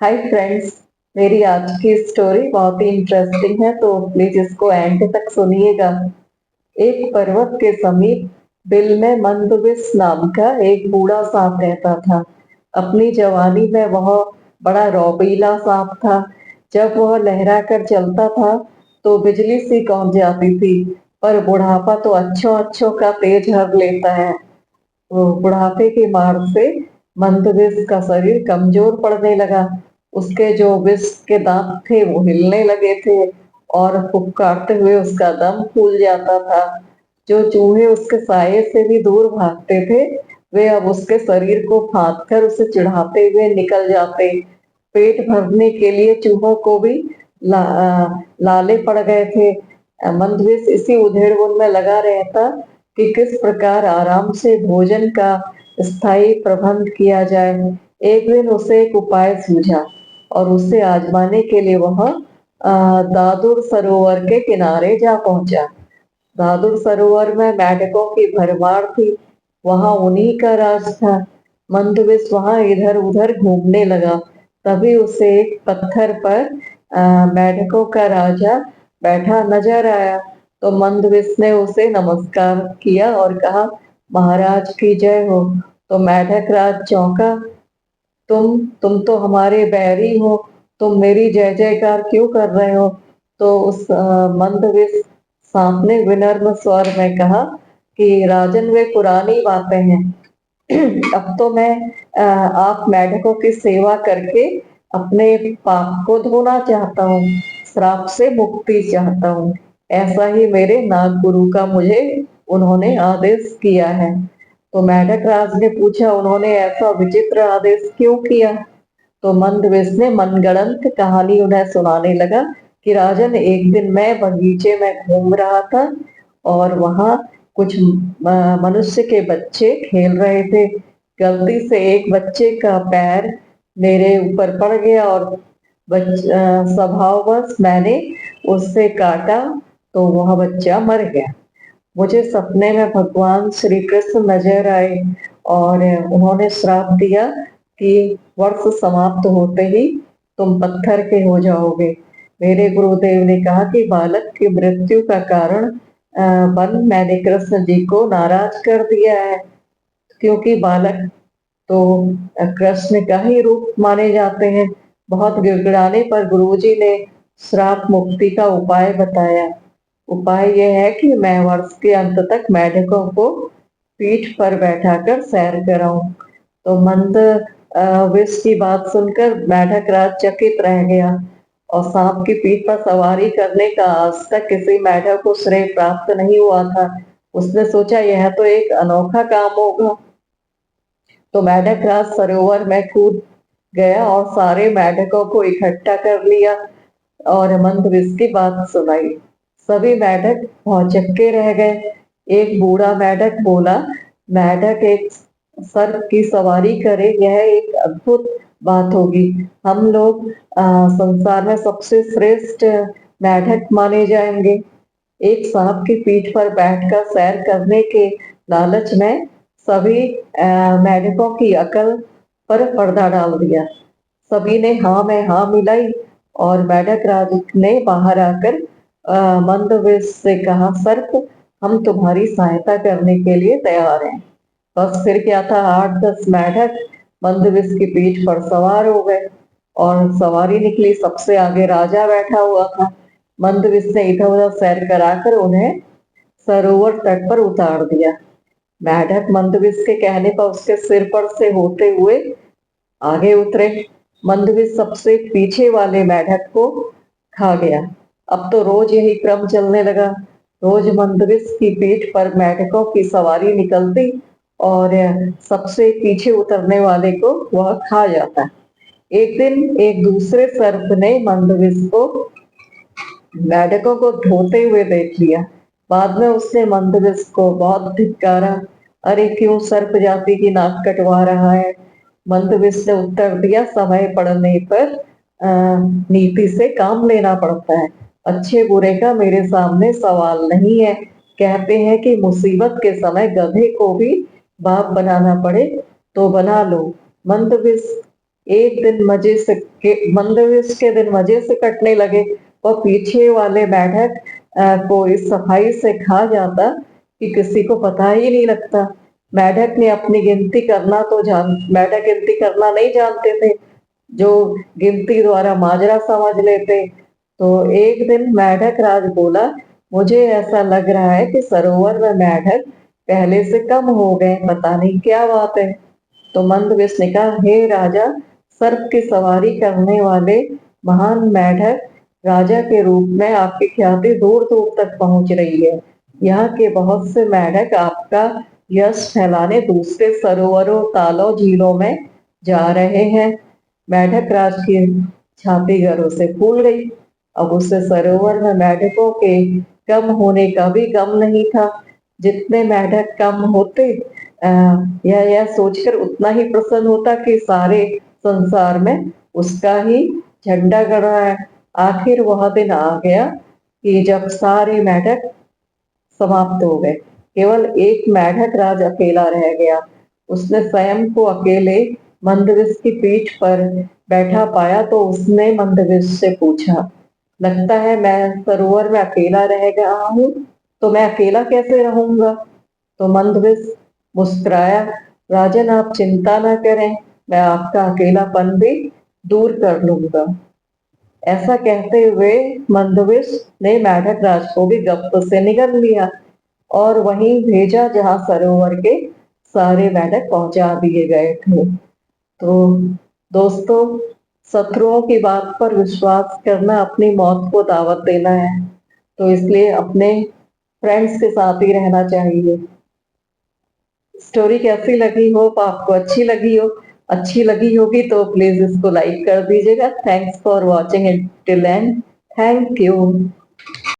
Hi friends. मेरी आज की स्टोरी बहुत ही इंटरेस्टिंग है, तो प्लीज इसको एंड तक सुनिएगा। एक पर्वत के समीप बिल में मंदबिस नाम का एक बूढ़ा सांप रहता था। अपनी जवानी में वह बड़ा रौबीला सांप था। जब वह लहरा कर चलता था तो बिजली सी कौंध जाती थी। पर बुढ़ापा तो अच्छों अच्छों का तेज हर लेता है। वो बुढ़ापे की मार से मंदबिस का शरीर कमजोर पड़ने लगा। उसके जो विष के दांत थे वो हिलने लगे थे और फुफकारते हुए उसका दम फूल जाता था। जो चूहे उसके साये से भी दूर भागते थे वे अब उसके शरीर को फांद कर उसे चिढ़ाते हुए निकल जाते। पेट भरने के लिए चूहों को भी लाले पड़ गए थे। मंदबिस इसी उधेड़बुन में लगा रहता कि किस प्रकार आराम से भोजन का स्थायी प्रबंध किया जाए। एक दिन उसे एक उपाय सूझा और उसे आजमाने के लिए वह दादुर सरोवर के किनारे जा पहुंचा। दादुर सरोवर में मेंढकों की भरमार थी। वहां उन्हीं का राज था। मंदबिस वहां इधर उधर घूमने लगा। तभी उसे एक पत्थर पर मेंढकों का राजा बैठा नजर आया। तो मंदबिस ने उसे नमस्कार किया और कहा, महाराज की जय हो। तो मेंढक राज चौंका। तुम तो हमारे बैरी हो। तुम मेरी जय जयकार क्यों कर रहे हो? तो उस मंदबिस सांप ने विनम्र स्वर में कहा कि राजन वे पुरानी बातें हैं। अब तो मैं आप मेंढकों की सेवा करके अपने पाप को धोना चाहता हूँ, श्राप से मुक्ति चाहता हूँ। ऐसा ही मेरे नाग गुरु का मुझे उन्होंने आदेश किया है। तो मेंढक राज ने पूछा, उन्होंने ऐसा विचित्र आदेश क्यों किया? तो मंदबिस ने मनगढ़ंत कहानी उन्हें सुनाने लगा कि राजन, एक दिन मैं बगीचे में घूम रहा था और वहां कुछ मनुष्य के बच्चे खेल रहे थे। गलती से एक बच्चे का पैर मेरे ऊपर पड़ गया और स्वभाववश मैंने उससे काटा तो वह बच्चा मर गया। मुझे सपने में भगवान श्री कृष्ण नजर आए और उन्होंने श्राप दिया कि वर्ष समाप्त होते ही तुम पत्थर के हो जाओगे। मेरे गुरुदेव ने कहा कि बालक की मृत्यु का कारण बन मैंने कृष्ण जी को नाराज कर दिया है, क्योंकि बालक तो कृष्ण का ही रूप माने जाते हैं। बहुत गिड़गिड़ाने पर गुरुजी ने श्राप मुक्ति का उपाय बताया। उपाय यह है कि मैं वर्ष के अंत तक मेंढकों को पीठ पर बैठाकर सैर कराऊं। तो मंद विष की बात सुनकर मेंढक राज चकित रह गया और सांप की पीठ पर सवारी करने का आज तक किसी मेंढक को श्रेय प्राप्त नहीं हुआ था। उसने सोचा, यह तो एक अनोखा काम होगा। तो मेंढक राज सरोवर में कूद गया और सारे मेंढकों को इकट्ठा कर लिया और मंदबिस की बात सुनाई। सभी मेंढक भौचक्के रह गए। एक बूढ़ा मेंढक बोला, मेंढक एक सर्प की सवारी करे, यह एक अद्भुत बात होगी। हम लोग संसार में सबसे श्रेष्ठ मेंढक माने जाएंगे। एक सांप की पीठ पर बैठकर सैर करने के लालच में सभी मेंढकों की अकल पर पर्दा डाल दिया। सभी ने हाँ में हाँ मिलाई और मेंढक राज ने बाहर आकर मंदबिस से कहा, सर्प, हम तुम्हारी सहायता करने के लिए तैयार हैं। बस फिर क्या था, 8-10 मेंढक मंदबिस की पीठ पर सवार हो गए और सवारी निकली। सबसे आगे राजा बैठा हुआ था। मंदबिस ने इधर उधर सैर कराकर उन्हें सरोवर तट पर उतार दिया। मेंढक मंदबिस के कहने पर उसके सिर पर से होते हुए आगे उतरे। मंदबिस सबसे पीछे वाले मेंढक को खा गया। अब तो रोज यही क्रम चलने लगा। रोज मंदबिस की पीठ पर मेंढकों की सवारी निकलती और सबसे पीछे उतरने वाले को वह खा जाता। एक दिन एक दूसरे सर्प ने मंदबिस को मेंढकों को धोते हुए देख लिया। बाद में उसने मंदबिस को बहुत धिक्कारा। अरे क्यों सर्प जाति की नाक कटवा रहा है? मंदबिस ने उत्तर दिया, समय पड़ने पर नीति से काम लेना पड़ता है। अच्छे बुरे का मेरे सामने सवाल नहीं है। कहते हैं कि मुसीबत के समय गधे को भी बाप बनाना पड़े तो बना लो। मंदबिस एक दिन मंदविस के दिन मजे से कटने लगे और पीछे वाले मेढक को इस सफाई से खा जाता कि किसी को पता ही नहीं लगता। मेढक ने अपनी मेढक गिनती करना नहीं जानते थे, जो गिनती द्वारा माजरा समझ लेते। तो एक दिन मेढक राज बोला, मुझे ऐसा लग रहा है कि सरोवर में मेढक पहले से कम हो गए, पता नहीं क्या बात है। तो मंदविस ने कहा, हे राजा, सर्प की सवारी करने वाले महान मेढक राजा के रूप में आपकी ख्याति दूर दूर तक पहुंच रही है। यहाँ के बहुत से मेढक आपका यश फैलाने दूसरे सरोवरों, तालों, झीलों में जा रहे हैं। मेढक राज की छाती गर्व से फूल गई। अब उसे सरोवर में मेढकों के कम होने का भी गम नहीं था। जितने मेढक कम होते, यह सोचकर उतना ही प्रसन्न होता कि सारे संसार में उसका ही झंडा गड़ रहा है। आखिर वह दिन आ गया कि जब सारे मेढक समाप्त हो गए, केवल एक मेढक राज अकेला रह गया। उसने स्वयं को अकेले मंदविस की पीठ पर बैठा पाया तो उसने मंदविस से पूछा, लगता है मैं सरोवर में अकेला रह गया हूँ, तो मैं अकेला कैसे रहूंगा? तो मंदविस मुस्कुराया, राजन आप चिंता न करें, मैं आपका अकेलापन भी दूर कर लूंगा। ऐसा कहते हुए मंदविस ने मेढक राज को भी गप से निगल लिया और वहीं भेजा जहां सरोवर के सारे मेढक पहुंचा दिए गए थे। तो दोस्तों, शत्रुओं की बात पर विश्वास करना अपनी मौत को दावत देना है, तो इसलिए अपने फ्रेंड्स के साथ ही रहना चाहिए। स्टोरी कैसी लगी हो, आपको अच्छी लगी होगी तो प्लीज इसको लाइक कर दीजिएगा। Thanks for watching it till and. Thank you.